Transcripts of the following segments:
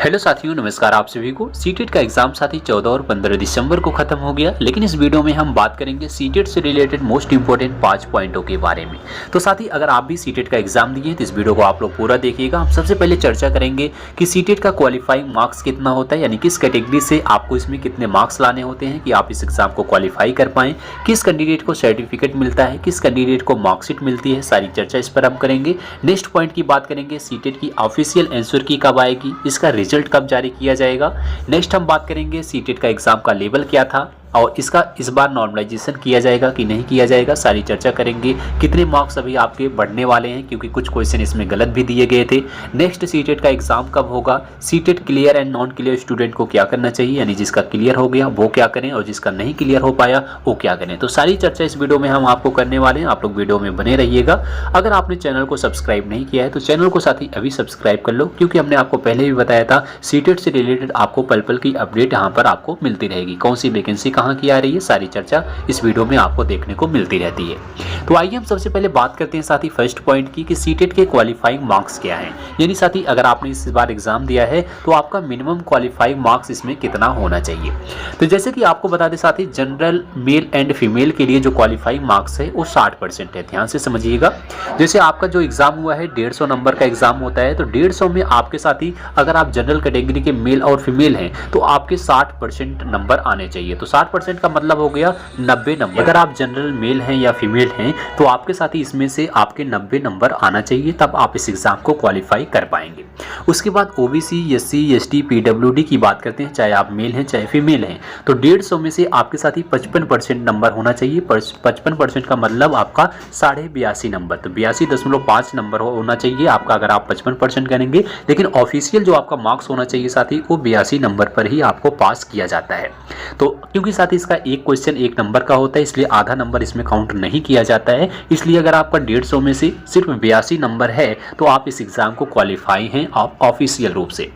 Hello साथियों, नमस्कार। आप सभी को सीटेट का एग्जाम साथी 14 और 15 दिसंबर को खत्म हो गया, लेकिन इस वीडियो में हम बात करेंगे सीटेट से रिलेटेड मोस्ट इंपोर्टेंट 5 पॉइंटों के बारे में। तो साथी, अगर आप भी सीटेट का एग्जाम दिए तो इस वीडियो को आप लोग पूरा देखिएगा। हम सबसे पहले चर्चा करेंगे कि सीटेट का क्वालिफाइंग मार्क्स कितना होता है, यानी किस कैटेगरी से आपको इसमें कितने मार्क्स लाने होते हैं कि आप इस एग्जाम को क्वालिफाई कर पाएँ, किस कैंडिडेट को सर्टिफिकेट मिलता है, किस कैंडिडेट को मार्कशीट मिलती है, सारी चर्चा इस पर हम करेंगे। नेक्स्ट पॉइंट की बात करेंगे, सीटेट की ऑफिशियल आंसर की कब आएगी, इसका रिजल्ट कब जारी किया जाएगा। नेक्स्ट हम बात करेंगे सीटेट का एग्जाम का लेवल क्या था और इसका इस बार नॉर्मलाइजेशन किया जाएगा कि नहीं किया जाएगा, सारी चर्चा करेंगे। कितने मार्क्स अभी आपके बढ़ने वाले हैं, क्योंकि कुछ क्वेश्चन इसमें गलत भी दिए गए थे। नेक्स्ट, सीटेट का एग्जाम कब होगा, CTET clear and non clear student को क्या करना चाहिए, यानी जिसका क्लियर हो गया वो क्या करें और जिसका नहीं क्लियर हो पाया वो क्या करें। तो सारी चर्चा इस वीडियो में हम आपको करने वाले हैं। आप लोग वीडियो में बने रहिएगा। अगर आपने चैनल को सब्सक्राइब नहीं किया है तो चैनल को साथ ही अभी सब्सक्राइब कर लो, क्योंकि हमने आपको पहले भी बताया था सीटेट से रिलेटेड आपको पल पल की अपडेट यहाँ पर आपको मिलती रहेगी। कौन सी वैकेंसी कहाँ की आ रही है, सारी चर्चा इस वीडियो में आपको देखने को मिलती रहती है। तो आइए हम सबसे पहले बात करते हैं साथी फर्स्ट पॉइंट की कि सीटेट के क्वालिफाइंग मार्क्स क्या हैं। यानी साथी, अगर आपने इस बार एग्जाम दिया है तो आपका मिनिमम क्वालिफाइंग मार्क्स इसमें कितना होना चाहिए। तो जैसे कि आपको बता दें साथी, जनरल मेल एंड फीमेल के लिए जो क्वालिफाइंग मार्क्स है वो 60% है। ध्यान से समझिएगा। जैसे आपका जो एग्जाम हुआ है 150 नंबर का एग्जाम होता है, तो 150 में आपके साथी अगर आप जनरल कैटेगरी के मेल और फीमेल हैं तो आपके 60% नंबर आने चाहिए। तो 60% का मतलब हो गया 90 नंबर। अगर आप जनरल मेल हैं या फीमेल हैं तो आपके साथ ही इसमें से आपके 90 नंबर आना चाहिए, तब आप इस एग्जाम को क्वालिफाई कर पाएंगे। उसके बाद ओबीसी, एससी, एसटी, पीडब्ल्यूडी की बात करते हैं, चाहे आप मेल हैं चाहे फीमेल हैं, तो 150 में से आपके साथ ही 55% नंबर होना चाहिए। 55% का मतलब आपका 82.5 नंबर, तो 82.5 नंबर होना चाहिए आपका अगर आप 55% करेंगे। लेकिन ऑफिशियल जो आपका मार्क्स होना चाहिए साथी वो 82 नंबर पर ही आपको पास किया जाता है। तो क्योंकि साथी इसका एक क्वेश्चन 1 नंबर का होता है, इसलिए आधा नंबर इसमें काउंट नहीं किया जाता है। इसलिए अगर आपका 150 में से सिर्फ 82 नंबर है तो आप इस एग्जाम को क्वालिफाई हैं ऑफिशियल रूप से।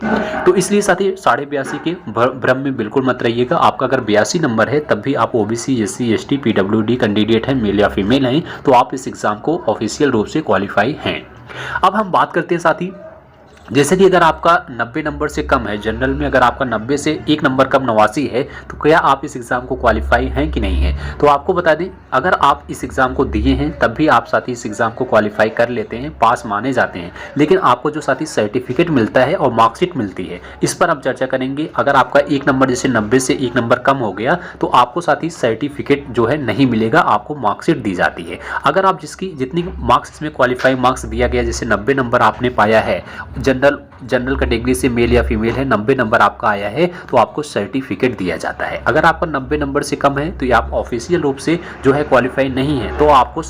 तो इसलिए साथी 82.5 के भ्रम में बिल्कुल मत रहिएगा। आपका अगर 82 नंबर है तब भी आप OBC, SC, ST, PWD candidate हैं, मेल या फीमेल हैं, तो आप इस एग्जाम को ऑफिशियल रूप से क्वालिफाई हैं। अब हम बात करते हैं साथी, जैसे कि अगर आपका 90 नंबर से कम है, जनरल में अगर आपका 90 से 1 नंबर कम 89 है, तो क्या आप इस एग्ज़ाम को क्वालिफाई हैं कि नहीं है। तो आपको बता दें, अगर आप इस एग्ज़ाम को दिए हैं तब भी आप साथी इस एग्ज़ाम को क्वालिफाई कर लेते हैं, पास माने जाते हैं। लेकिन आपको जो साथी सर्टिफिकेट मिलता है और मार्कशीट मिलती है, इस पर हम चर्चा करेंगे। अगर आपका 1 नंबर जैसे 90 से 1 नंबर कम हो गया तो आपको साथी सर्टिफिकेट जो है नहीं मिलेगा, आपको मार्कशीट दी जाती है। अगर आप जितनी मार्क्स इसमें क्वालिफाई मार्क्स दिया गया, जैसे 90 नंबर आपने पाया है, जनरल कैटेगरी से मेल या फीमेल है, 90 नंबर आपका आया है, तो आपको सर्टिफिकेट दिया जाता है। अगर आपका 90 नंबर से कम है तो ये आप ऑफिशियल रूप से जो है क्वालिफाई नहीं है, तो आपको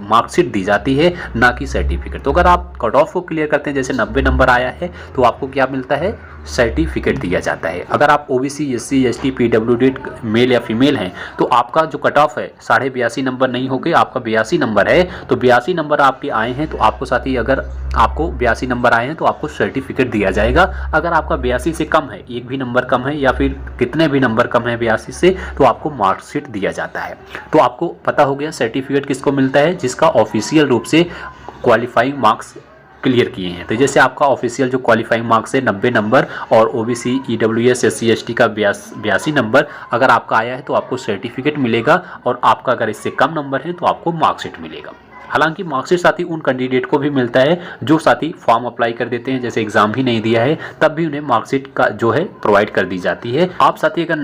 मार्कशीट दी जाती है, ना कि सर्टिफिकेट। तो अगर आप कट ऑफ को क्लियर करते हैं, जैसे 90 नंबर आया है, तो आपको क्या मिलता है, सर्टिफिकेट दिया जाता है। अगर आप OBC, SC, ST, PWD male या फीमेल हैं तो आपका जो कट ऑफ है 82.5 नंबर नहीं होकर आपका 82 नंबर है, तो 82 नंबर आपके आए हैं तो आपको साथ ही अगर आपको 82 नंबर आए हैं तो आपको सर्टिफिकेट दिया जाएगा। अगर आपका 82 से कम है, 1 भी नंबर कम है या फिर कितने भी नंबर कम है 82 से, तो आपको मार्कशीट दिया जाता है। तो आपको पता हो गया सर्टिफिकेट किसको मिलता है, जिसका ऑफिशियल रूप से क्वालिफाइंग मार्क्स क्लियर किए हैं। तो जैसे आपका ऑफिशियल जो क्वालिफाइंग मार्क्स है 90 नंबर और ओबीसी, ईडब्ल्यूएस, एससी, एसटी का 82 नंबर अगर आपका आया है तो आपको सर्टिफिकेट मिलेगा, और आपका अगर इससे कम नंबर है तो आपको मार्कशीट मिलेगा। हालांकि मार्कशीट साथी उन कैंडिडेट को भी मिलता है जो साथी फॉर्म अप्लाई कर देते हैं, जैसे एग्जाम भी नहीं दिया है तब भी उन्हें मार्कशीट का जो है प्रोवाइड कर दी जाती है। आप साथी अगर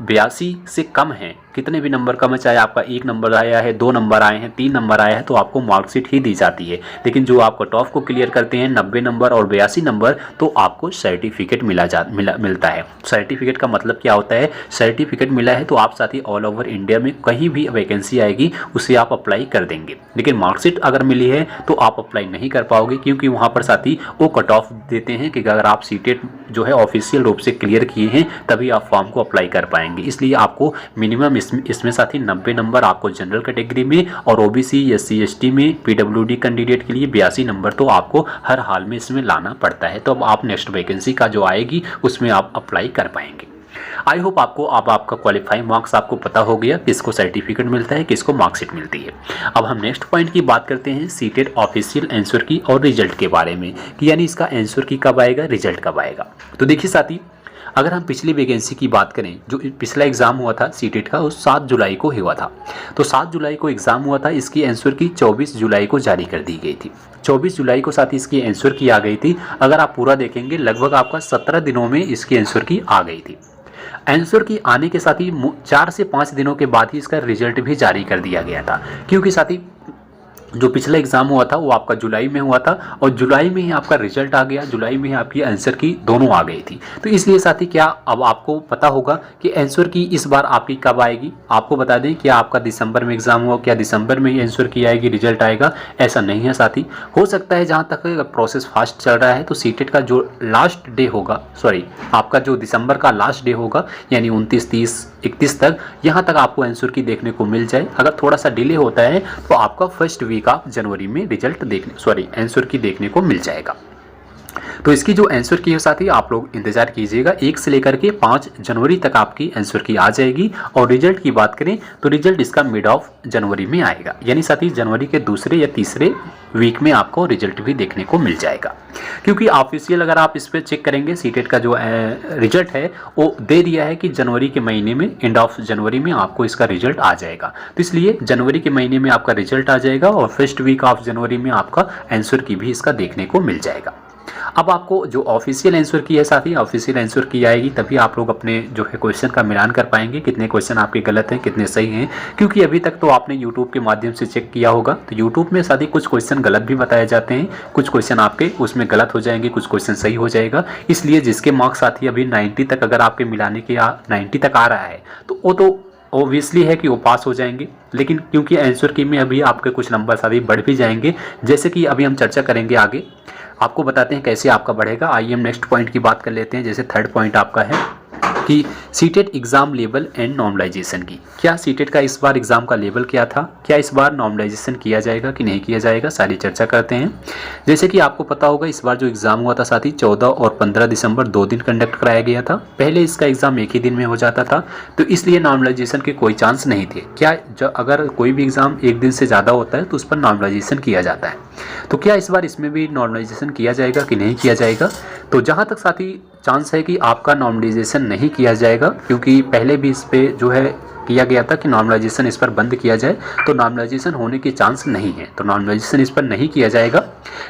82 से कम हैं, कितने भी नंबर कम है, चाहे आपका 1 नंबर आया है, 2 नंबर आए हैं, 3 नंबर आया है, तो आपको मार्कशीट ही दी जाती है। लेकिन जो आप कट ऑफ को क्लियर करते हैं 90 नंबर और 82 नंबर, तो आपको सर्टिफिकेट मिलता है। सर्टिफिकेट का मतलब क्या होता है, सर्टिफिकेट मिला है तो आप साथी ऑल ओवर इंडिया में कहीं भी वैकेंसी आएगी उसे आप अप्लाई कर देंगे। लेकिन मार्कशीट अगर मिली है तो आप अप्लाई नहीं कर पाओगे, क्योंकि वहाँ पर साथी वो कट ऑफ देते हैं कि अगर आप सीटेट जो है ऑफिशियल रूप से क्लियर किए हैं तभी आप फॉर्म को अप्लाई कर पाएंगे। इसलिए आपको मिनिमम इसमें साथी 90 नंबर आपको जनरल कैटेगरी में और ओबीसी, एससी, एसटी में, पीडब्ल्यूडी कैंडिडेट के लिए 82 नंबर तो आपको हर हाल में इसमें लाना पड़ता है। तो अब आप नेक्स्ट वैकेंसी का जो आएगी उसमें आप अप्लाई कर पाएंगे। आई होप आपको अब आपका क्वालिफाइंग मार्क्स आपको पता हो गया, किसको सर्टिफिकेट मिलता है, किसको मार्कशीट मिलती है। अब हम नेक्स्ट पॉइंट की बात करते हैं सीटेट ऑफिशियल आंसर की और रिजल्ट के बारे में, कि यानी इसका आंसर की कब आएगा, रिजल्ट कब आएगा। तो देखिए साथी, अगर हम पिछली वैकेंसी की बात करें, जो पिछला एग्ज़ाम हुआ था सीटेट का, उस 7 जुलाई को हुआ था। तो 7 जुलाई को एग्ज़ाम हुआ था, इसकी आंसर की 24 जुलाई को जारी कर दी गई थी। 24 जुलाई को साथ ही इसकी आंसर की आ गई थी। अगर आप पूरा देखेंगे लगभग आपका 17 दिनों में इसकी आंसर की आ गई थी। आंसर की आने के साथ ही 4 से 5 दिनों के बाद ही इसका रिजल्ट भी जारी कर दिया गया था, क्योंकि साथ ही जो पिछला एग्ज़ाम हुआ था वो आपका जुलाई में हुआ था और जुलाई में ही आपका रिजल्ट आ गया, जुलाई में ही आपकी आंसर की दोनों आ गई थी। तो इसलिए साथी क्या अब आपको पता होगा कि आंसर की इस बार आपकी कब आएगी। आपको बता दें कि आपका दिसंबर में एग्ज़ाम हुआ, क्या दिसंबर में ही आंसर की आएगी, रिजल्ट आएगा, ऐसा नहीं है साथी। हो सकता है जहाँ तक प्रोसेस फास्ट चल रहा है तो सीटेट का जो लास्ट डे होगा, आपका जो दिसंबर का लास्ट डे होगा यानी 29, 30, 31 तक, यहाँ तक आपको आंसर की देखने को मिल जाए। अगर थोड़ा सा डिले होता है तो आपका फर्स्ट वीक ऑफ जनवरी में रिजल्ट आंसर की देखने को मिल जाएगा। तो इसकी जो आंसर की है साथी, आप लोग इंतजार कीजिएगा, 1 से लेकर के 5 जनवरी तक आपकी आंसर की आ जाएगी। और रिजल्ट की बात करें तो रिजल्ट इसका मिड ऑफ जनवरी में आएगा, यानी साथी जनवरी के दूसरे या तीसरे वीक में आपको रिजल्ट भी देखने को मिल जाएगा। क्योंकि ऑफिशियल अगर आप इस पर चेक करेंगे, सीटेट का जो रिजल्ट है वो दे दिया है कि जनवरी के महीने में, एंड ऑफ जनवरी में आपको इसका रिजल्ट आ जाएगा। तो इसलिए जनवरी के महीने में आपका रिजल्ट आ जाएगा और फर्स्ट वीक ऑफ जनवरी में आपका आंसर की भी इसका देखने को मिल जाएगा। अब आपको जो ऑफिशियल आंसर की है साथी, ऑफिशियल आंसर की आएगी तभी आप लोग अपने जो है क्वेश्चन का मिलान कर पाएंगे, कितने क्वेश्चन आपके गलत हैं, कितने सही हैं। क्योंकि अभी तक तो आपने यूट्यूब के माध्यम से चेक किया होगा, तो यूट्यूब में साथी कुछ क्वेश्चन गलत भी बताए जाते हैं, कुछ क्वेश्चन आपके उसमें गलत हो जाएंगे, कुछ क्वेश्चन सही हो जाएगा। इसलिए जिसके मार्क्स साथी अभी 90 तक अगर आपके मिलाने के 90 तक आ रहा है तो वो तो ऑब्वियसली है कि वो पास हो जाएंगे। लेकिन क्योंकि आंसर की में अभी आपके कुछ नंबर साथी बढ़ भी जाएंगे, जैसे कि अभी हम चर्चा करेंगे आगे, आपको बताते हैं कैसे आपका बढ़ेगा। आइए हम नेक्स्ट पॉइंट की बात कर लेते हैं। जैसे थर्ड पॉइंट आपका है कि CTET exam level and normalization की, क्या सीटेट का इस बार एग्ज़ाम का लेवल क्या था, क्या इस बार नॉर्मलाइजेशन किया जाएगा कि नहीं किया जाएगा, सारी चर्चा करते हैं। जैसे कि आपको पता होगा इस बार जो एग्ज़ाम हुआ था साथी 14 और 15 दिसंबर 2 दिन कंडक्ट कराया गया था। पहले इसका एग्ज़ाम एक ही दिन में हो जाता था, तो इसलिए नॉर्मलाइजेशन के कोई चांस नहीं थे। क्या अगर कोई भी एग्ज़ाम एक दिन से ज़्यादा होता है तो उस पर नॉर्मलाइजेशन किया जाता है, तो क्या इस बार इसमें भी नॉर्मलाइजेशन किया जाएगा कि नहीं किया जाएगा। तो जहाँ तक साथी चांस है कि आपका नॉर्मलाइजेशन नहीं किया जाएगा, क्योंकि पहले भी इस पे जो है किया गया था कि नॉर्मलाइजेशन इस पर बंद किया जाए, तो नॉर्मलाइजेशन होने के चांस नहीं है, तो नॉर्मलाइजेशन इस पर नहीं किया जाएगा।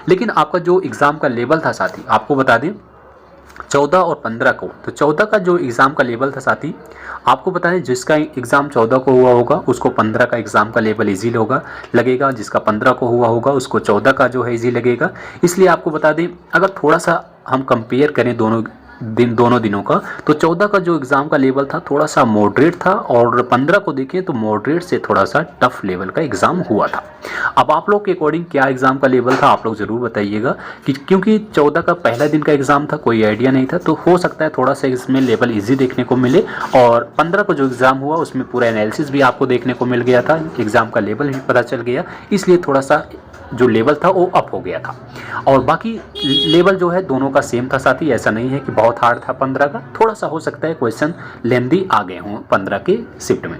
लेकिन आपका जो एग्ज़ाम का लेवल था साथी, आपको बता दें 14 और 15 को, तो 14 का जो एग्ज़ाम का लेवल था साथी, आपको पता है जिसका एग्ज़ाम 14 को हुआ होगा उसको 15 का एग्ज़ाम का लेवल इजी लगेगा, जिसका 15 को हुआ होगा उसको 14 का जो है इजी लगेगा। इसलिए आपको बता दें, अगर थोड़ा सा हम कंपेयर करें दोनों दिनों का, तो 14 का जो एग्ज़ाम का लेवल था थोड़ा सा मॉडरेट था, और 15 को देखें तो मॉडरेट से थोड़ा सा टफ लेवल का एग्ज़ाम हुआ था। अब आप लोग के अकॉर्डिंग क्या एग्ज़ाम का लेवल था, आप लोग ज़रूर बताइएगा, कि क्योंकि 14 का पहला दिन का एग्ज़ाम था, कोई आइडिया नहीं था, तो हो सकता है थोड़ा सा इसमें लेवल ईजी देखने को मिले। और 15 को जो एग्ज़ाम हुआ उसमें पूरा एनालिसिस भी आपको देखने को मिल गया था, एग्ज़ाम का लेवल भी पता चल गया, इसलिए थोड़ा सा जो लेवल था वो अप हो गया था। और बाकी लेवल जो है दोनों का सेम था साथी, ऐसा नहीं है कि बहुत हार्ड था 15 का, थोड़ा सा हो सकता है क्वेश्चन लेंदी आ गए हों 15 के शिफ्ट में।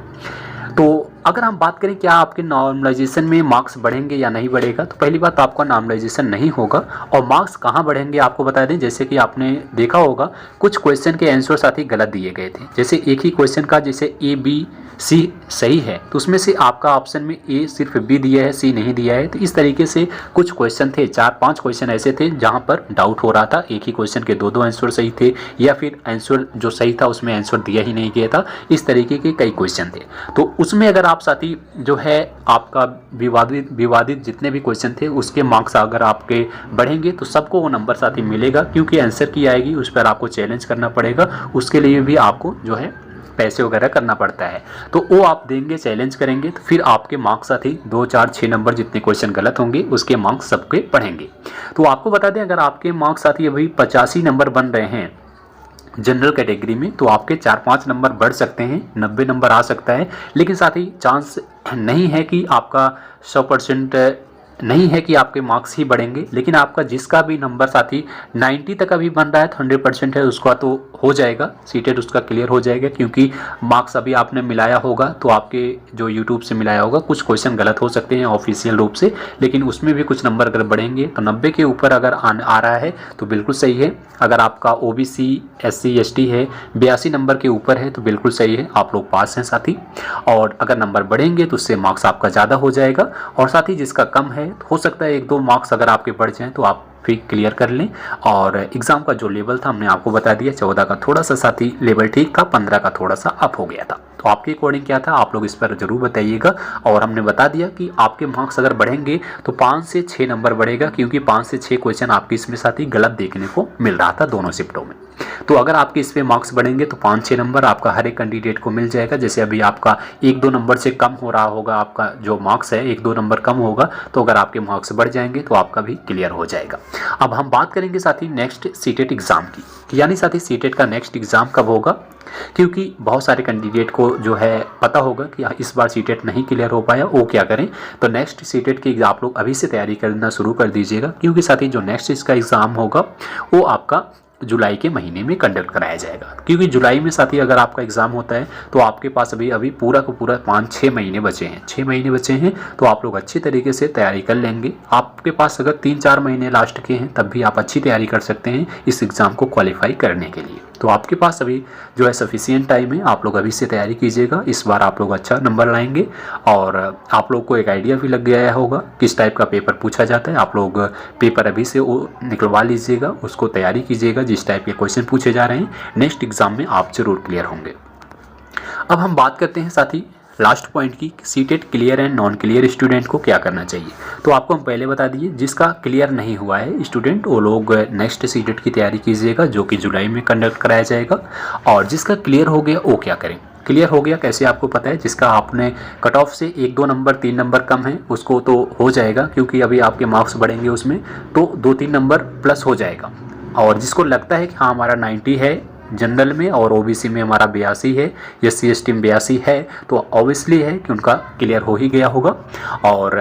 तो अगर हम बात करें क्या आपके नॉर्मलाइजेशन में मार्क्स बढ़ेंगे या नहीं बढ़ेगा, तो पहली बात आपका नॉर्मलाइजेशन नहीं होगा। और मार्क्स कहाँ बढ़ेंगे आपको बता दें, जैसे कि आपने देखा होगा कुछ क्वेश्चन के आंसर साथ ही गलत दिए गए थे। जैसे एक ही क्वेश्चन का जैसे A, B, C सही है, तो उसमें से आपका ऑप्शन में A सिर्फ B दिया है, C नहीं दिया है। तो इस तरीके से कुछ क्वेश्चन थे, 4-5 क्वेश्चन ऐसे थे जहाँ पर डाउट हो रहा था, एक ही क्वेश्चन के 2-2 आंसर सही थे, या फिर आंसर जो सही था उसमें आंसर दिया ही नहीं गया था। इस तरीके के कई क्वेश्चन थे। तो उसमें अगर आप साथी जो है आपका विवादित जितने भी क्वेश्चन थे उसके मार्क्स अगर आपके बढ़ेंगे तो सबको वो नंबर साथी मिलेगा, क्योंकि आंसर की आएगी उस पर आपको चैलेंज करना पड़ेगा, उसके लिए भी आपको जो है पैसे वगैरह करना पड़ता है। तो वो आप देंगे, चैलेंज करेंगे, तो फिर आपके मार्क्स साथी 2, 4, 6 नंबर जितने क्वेश्चन गलत होंगे उसके मार्क्स सबके बढ़ेंगे। तो आपको बता दें अगर आपके मार्क्स साथी अभी 85 नंबर बन रहे हैं जनरल कैटेगरी में, तो आपके 4-5 नंबर बढ़ सकते हैं, 90 नंबर आ सकता है। लेकिन साथ ही चांस नहीं है कि आपका 100% नहीं है कि आपके मार्क्स ही बढ़ेंगे, लेकिन आपका जिसका भी नंबर साथी 90 तक अभी बन रहा है तो 100% है उसका तो हो जाएगा, सीटेट उसका क्लियर हो जाएगा, क्योंकि मार्क्स अभी आपने मिलाया होगा तो आपके जो यूट्यूब से मिलाया होगा कुछ क्वेश्चन गलत हो सकते हैं ऑफिशियल रूप से, लेकिन उसमें भी कुछ नंबर अगर बढ़ेंगे तो 90 के ऊपर अगर आ रहा है तो बिल्कुल सही है। अगर आपका OBC SC ST है 82 नंबर के ऊपर है तो बिल्कुल सही है, आप लोग पास हैं साथी। और अगर नंबर बढ़ेंगे तो उससे मार्क्स आपका ज़्यादा हो जाएगा, और साथ ही जिसका कम है तो हो सकता है 1-2 मार्क्स अगर आपके बढ़ जाएं तो आप फिर क्लियर कर लें। और एग्ज़ाम का जो लेवल था हमने आपको बता दिया, 14 का थोड़ा सा साथी लेवल ठीक था, 15 का थोड़ा सा अप हो गया था। तो आपके अकॉर्डिंग क्या था आप लोग इस पर ज़रूर बताइएगा। और हमने बता दिया कि आपके मार्क्स अगर बढ़ेंगे तो 5 से 6 नंबर बढ़ेगा, क्योंकि 5 से 6 क्वेश्चन आपके इसमें साथी गलत देखने को मिल रहा था दोनों शिफ्टों में। तो अगर आपके इस पे मार्क्स बढ़ेंगे तो 5-6 नंबर आपका हर एक कैंडिडेट को मिल जाएगा। जैसे अभी आपका 1-2 नंबर से कम हो रहा होगा, आपका जो मार्क्स है 1-2 नंबर कम होगा, तो अगर आपके मार्क्स बढ़ जाएंगे तो आपका भी क्लियर हो जाएगा। अब हम बात करेंगे साथी नेक्स्ट सीटेट एग्ज़ाम की, यानी साथी सीटेट का नेक्स्ट एग्ज़ाम कब होगा, क्योंकि बहुत सारे कैंडिडेट को जो है पता होगा कि इस बार सीटेट नहीं क्लियर हो पाया, वो क्या करें। तो नेक्स्ट सीटेट की आप लोग अभी से तैयारी करना शुरू कर दीजिएगा, क्योंकि साथी जो नेक्स्ट इसका एग्ज़ाम होगा वो आपका जुलाई के महीने में कंडक्ट कराया जाएगा। क्योंकि जुलाई में साथी अगर आपका एग्ज़ाम होता है तो आपके पास अभी पूरा का पूरा 5-6 महीने बचे हैं, 6 महीने बचे हैं, तो आप लोग अच्छी तरीके से तैयारी कर लेंगे। आपके पास अगर 3-4 महीने लास्ट के हैं तब भी आप अच्छी तैयारी कर सकते हैं इस एग्ज़ाम को क्वालिफाई करने के लिए। तो आपके पास अभी जो है सफिशिएंट टाइम है, आप लोग अभी से तैयारी कीजिएगा। इस बार आप लोग अच्छा नंबर लाएंगे, और आप लोग को एक आइडिया भी लग गया होगा किस टाइप का पेपर पूछा जाता है। आप लोग पेपर अभी से वो निकलवा लीजिएगा, उसको तैयारी कीजिएगा, जिस टाइप के क्वेश्चन पूछे जा रहे हैं नेक्स्ट एग्जाम में आप जरूर क्लियर होंगे। अब हम बात करते हैं साथी लास्ट पॉइंट की, CTET clear and non clear student को क्या करना चाहिए। तो आपको हम पहले बता दिए, जिसका क्लियर नहीं हुआ है स्टूडेंट वो लोग नेक्स्ट सीटेट की तैयारी कीजिएगा, जो कि जुलाई में कंडक्ट कराया जाएगा। और जिसका क्लियर हो गया वो क्या करें। क्लियर हो गया कैसे आपको पता है, जिसका आपने कट ऑफ से 1-2 नंबर 3 नंबर कम है उसको तो हो जाएगा, क्योंकि अभी आपके मार्क्स बढ़ेंगे उसमें, तो 2-3 नंबर प्लस हो जाएगा। और जिसको लगता है कि हाँ हमारा 90 है जनरल में और OBC में हमारा 82 है, SC ST में 82 है, तो ऑब्वियसली है कि उनका क्लियर हो ही गया होगा। और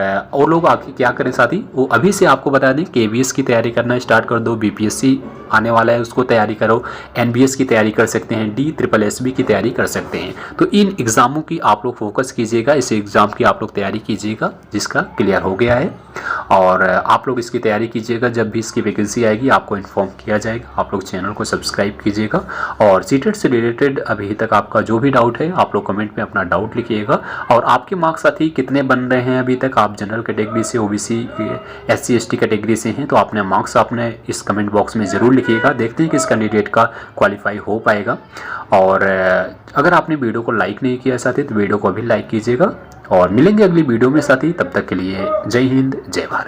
लोग आगे क्या करें साथी, वो अभी से आपको बता दें KVS की तैयारी करना स्टार्ट कर दो, BPSC आने वाला है उसको तैयारी करो, NBS की तैयारी कर सकते हैं, DSSB की तैयारी कर सकते हैं। तो इन एग्ज़ामों की आप लोग फोकस कीजिएगा, इस एग्ज़ाम की आप लोग तैयारी कीजिएगा जिसका क्लियर हो गया है। और आप लोग इसकी तैयारी कीजिएगा, जब भी इसकी वैकेंसी आएगी आपको इन्फॉर्म किया जाएगा। आप लोग चैनल को सब्सक्राइब कीजिएगा, और सीटेट से रिलेटेड अभी तक आपका जो भी डाउट है आप लोग कमेंट में अपना डाउट लिखिएगा। और आपके मार्क्स साथी कितने बन रहे हैं अभी तक, आप जनरल कैटेगरी से, OBC SC ST कैटेगरी से हैं, तो अपने मार्क्स आपने इस कमेंट बॉक्स में ज़रूर लिखिएगा। देखते हैं कि इस कैंडिडेट का क्वालिफाई हो पाएगा। और अगर आपने वीडियो को लाइक नहीं किया साथी तो वीडियो को अभी लाइक कीजिएगा, और मिलेंगे अगली वीडियो में साथी। तब तक के लिए जय हिंद जय भारत।